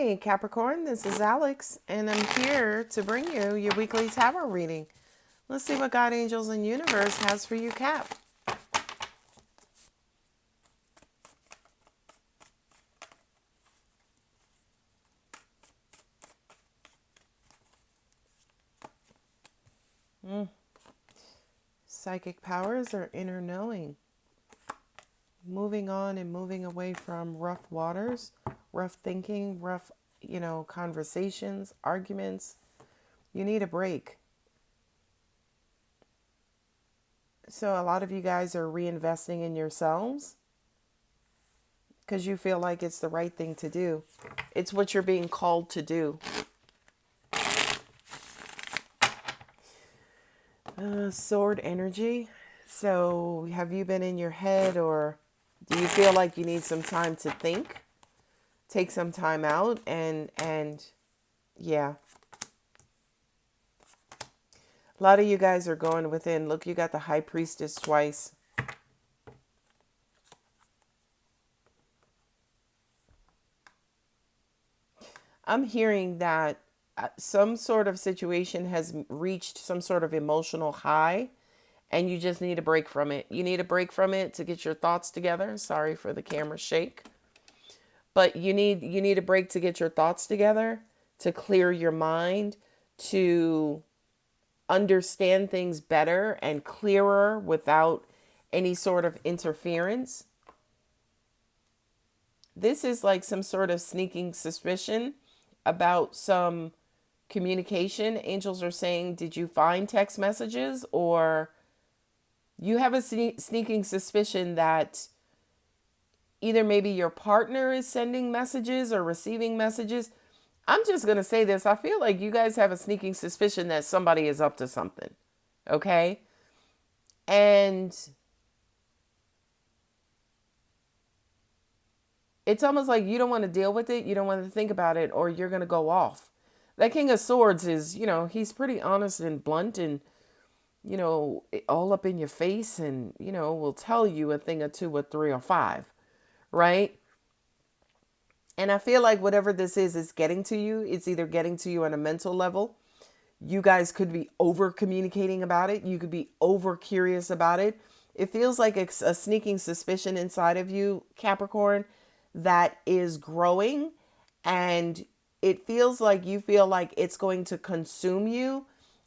Hey Capricorn, this is Alex, and I'm here to bring you your weekly tarot reading. Let's see what God, angels, and universe has for you, Cap. Psychic powers or inner knowing. Moving on and moving away from rough waters, rough thinking, rough, conversations, arguments. You need a break. So a lot of you guys are reinvesting in yourselves because you feel like it's the right thing to do. It's what you're being called to do. Sword energy. So have you been in your head, or do you feel like you need some time to think? Take some time out and yeah. A lot of you guys are going within. Look, you got the High Priestess twice. I'm hearing that some sort of situation has reached some sort of emotional high and you just need a break from it. You need a break from it to get your thoughts together. Sorry for the camera shake. But you need a break to get your thoughts together, to clear your mind, to understand things better and clearer without any sort of interference. This is like some sort of sneaking suspicion about some communication. Angels are saying, did you find text messages? Or you have a sneaking suspicion that either maybe your partner is sending messages or receiving messages. I'm just going to say this. I feel like you guys have a sneaking suspicion that somebody is up to something. Okay? And it's almost like you don't want to deal with it. You don't want to think about it, or you're going to go off. That King of Swords is, he's pretty honest and blunt and, all up in your face and, will tell you a thing or two or three or five, right? And I feel like whatever this is getting to you. It's either getting to you on a mental level. You guys could be over communicating about it. You could be over curious about it. It feels like it's a sneaking suspicion inside of you, Capricorn, that is growing, and it feels like you feel like it's going to consume you.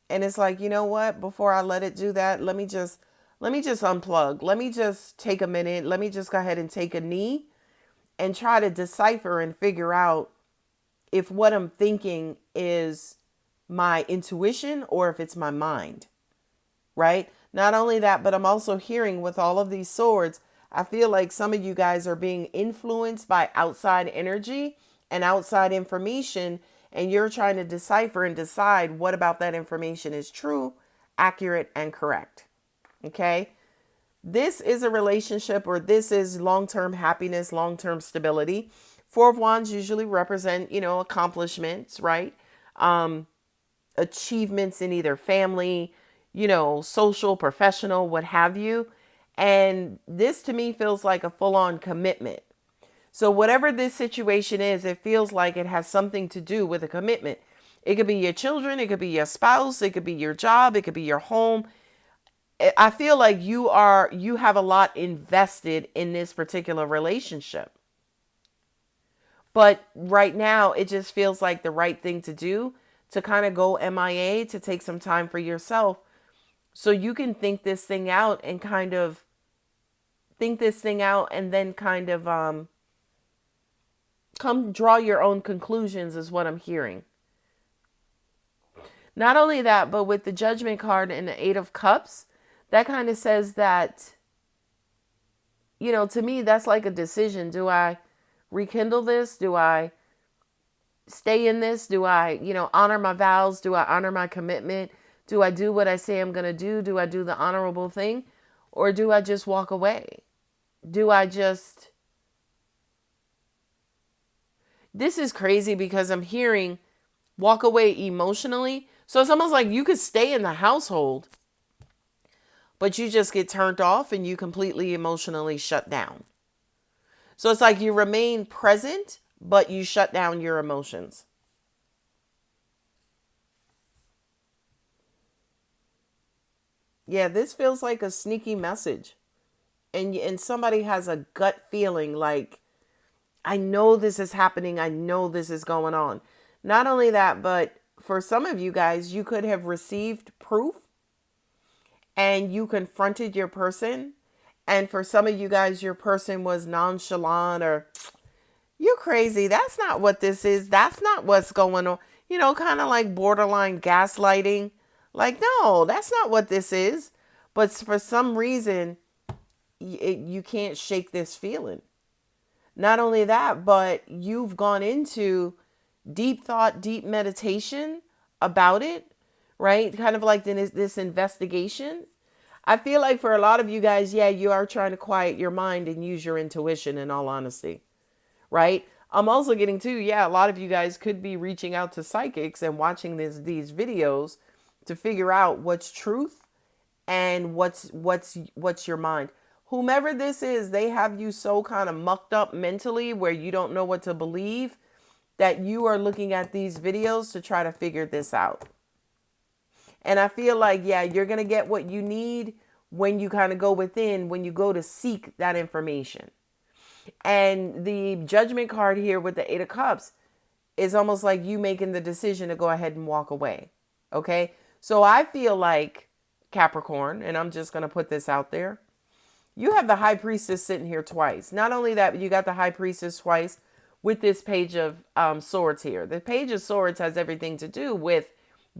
And it's like, you know what, before I let it do that, let me just unplug. Let me just take a minute. Let me just go ahead and take a knee and try to decipher and figure out if what I'm thinking is my intuition or if it's my mind, right? Not only that, but I'm also hearing with all of these swords, I feel like some of you guys are being influenced by outside energy and outside information, and you're trying to decipher and decide what about that information is true, accurate, and correct. Okay? This is a relationship, or this is long-term happiness, long-term stability. Four of Wands usually represent, accomplishments, right? Achievements in either family, social, professional, what have you. And this to me feels like a full-on commitment. So whatever this situation is, it feels like it has something to do with a commitment. It could be your children, it could be your spouse, it could be your job, it could be your home. I feel like you have a lot invested in this particular relationship. But right now, it just feels like the right thing to do, to kind of go MIA, to take some time for yourself so you can think this thing out and then kind of come draw your own conclusions is what I'm hearing. Not only that, but with the Judgment card and the Eight of Cups, that kind of says that, to me, that's like a decision. Do I rekindle this? Do I stay in this? Do I, honor my vows? Do I honor my commitment? Do I do what I say I'm going to do? Do I do the honorable thing? Or do I just walk away? Do I just... This is crazy because I'm hearing walk away emotionally. So it's almost like you could stay in the household, but you just get turned off and you completely emotionally shut down. So it's like you remain present, but you shut down your emotions. Yeah, this feels like a sneaky message. And somebody has a gut feeling like, I know this is happening. I know this is going on. Not only that, but for some of you guys, you could have received proof and you confronted your person. And for some of you guys, your person was nonchalant or, you're crazy. That's not what this is. That's not what's going on. Kind of like borderline gaslighting. Like, no, that's not what this is. But for some reason, you can't shake this feeling. Not only that, but you've gone into deep thought, deep meditation about it, right? Kind of like this investigation. I feel like for a lot of you guys, yeah, you are trying to quiet your mind and use your intuition, in all honesty, right? I'm also getting to, yeah, a lot of you guys could be reaching out to psychics and watching these videos to figure out what's truth and what's your mind. Whomever this is, they have you so kind of mucked up mentally where you don't know what to believe, that you are looking at these videos to try to figure this out. And I feel like, yeah, you're going to get what you need when you kind of go within, when you go to seek that information. And the Judgment card here with the Eight of Cups is almost like you making the decision to go ahead and walk away. Okay. So I feel like, Capricorn, and I'm just going to put this out there, you have the High Priestess sitting here twice. Not only that, but you got the High Priestess twice with this Page of Swords here. The Page of Swords has everything to do with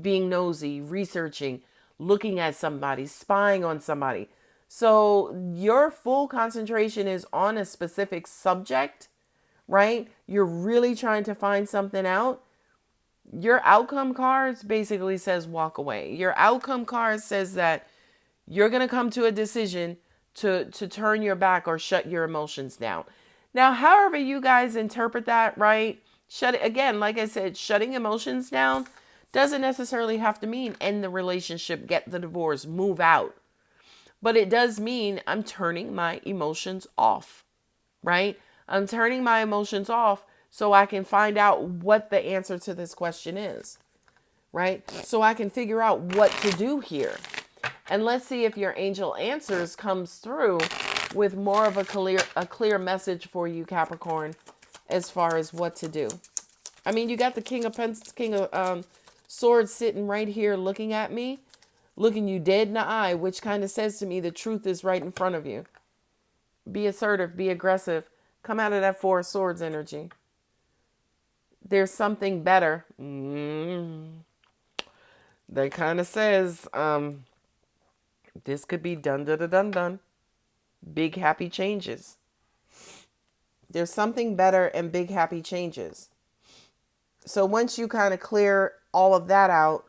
being nosy, researching, looking at somebody, spying on somebody. So your full concentration is on a specific subject, right? You're really trying to find something out. Your outcome cards basically says walk away. Your outcome card says that you're going to come to a decision to turn your back or shut your emotions down. Now, however you guys interpret that, right? Again, like I said, shutting emotions down doesn't necessarily have to mean end the relationship, get the divorce, move out. But it does mean I'm turning my emotions off, right? I'm turning my emotions off so I can find out what the answer to this question is, right? So I can figure out what to do here. And let's see if your angel answers comes through with more of a clear message for you, Capricorn, as far as what to do. I mean, you got the King of Swords sitting right here looking at me, looking you dead in the eye, which kind of says to me the truth is right in front of you. Be assertive, be aggressive. Come out of that Four of Swords energy. There's something better. That kind of says, this could be done. Big happy changes. There's something better and big happy changes. So once you kind of clear all of that out,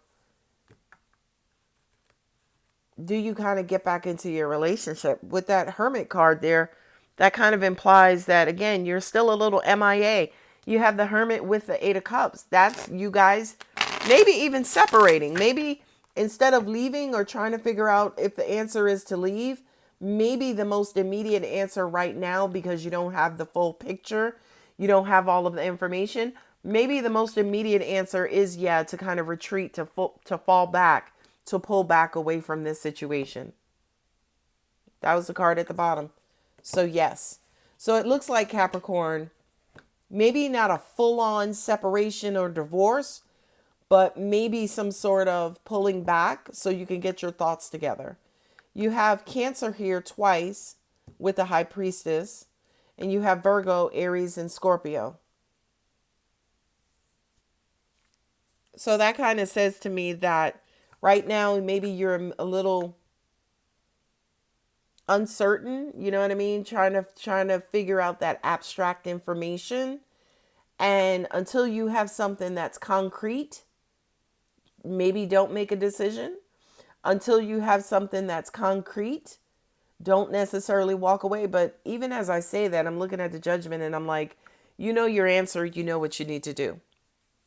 do you kind of get back into your relationship? With that Hermit card there, that kind of implies that, again, you're still a little MIA. You have the Hermit with the Eight of Cups. That's you guys maybe even separating. Maybe instead of leaving or trying to figure out if the answer is to leave, maybe the most immediate answer right now, because you don't have the full picture, you don't have all of the information, maybe the most immediate answer is, yeah, to kind of retreat, to fall back, to pull back away from this situation. That was the card at the bottom. So yes. So it looks like, Capricorn, maybe not a full-on separation or divorce, but maybe some sort of pulling back so you can get your thoughts together. You have Cancer here twice with the High Priestess, and you have Virgo, Aries, and Scorpio. So that kind of says to me that right now, maybe you're a little uncertain, you know what I mean? Trying to figure out that abstract information. And until you have something that's concrete, maybe don't make a decision. Until you have something that's concrete, don't necessarily walk away. But even as I say that, I'm looking at the Judgment and I'm like, you know your answer, you know what you need to do.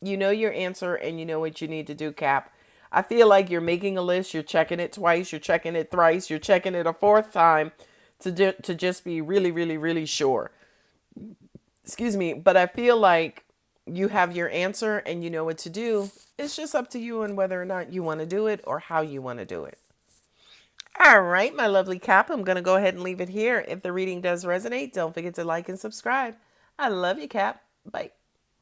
You know your answer and you know what you need to do, Cap. I feel like you're making a list, you're checking it twice, you're checking it thrice, you're checking it a fourth time to just be really, really, really sure. Excuse me, but I feel like you have your answer and you know what to do. It's just up to you and whether or not you want to do it or how you want to do it. All right, my lovely Cap, I'm going to go ahead and leave it here. If the reading does resonate, don't forget to like and subscribe. I love you, Cap. Bye.